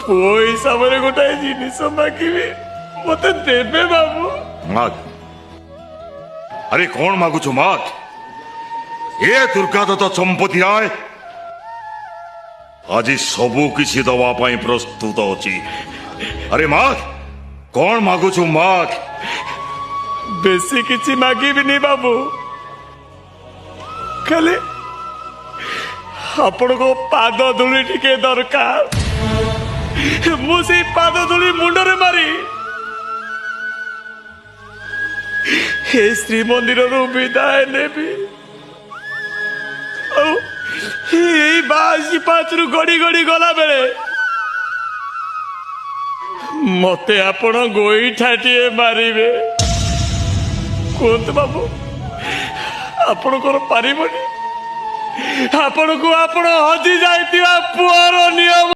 पुओ हिसाब से गोटाए जिनिस मागिबी मत देवे बाबू। माग अरे कौन मागुच माग ए दुर्गा दत्त संपत्ति राय आज सबू किसी दवा पाई प्रस्तुत अच्छी। अरे माग कौन मागुच माग बेसी किसी मागिबिनी बाबू खाली आपण को पाद धूली टिके दरकार मुझे पाद धूली मुंडरे मारी हे श्री मंदिर विदाय नेबी बाजी पाचरू गड़ी गड़ी गला बेले मते आपण गोईठाटिए मारिबे कहतु बाबू आपण को पारिबनी आपण को आपण हजी जाइतिबा पुअर नियम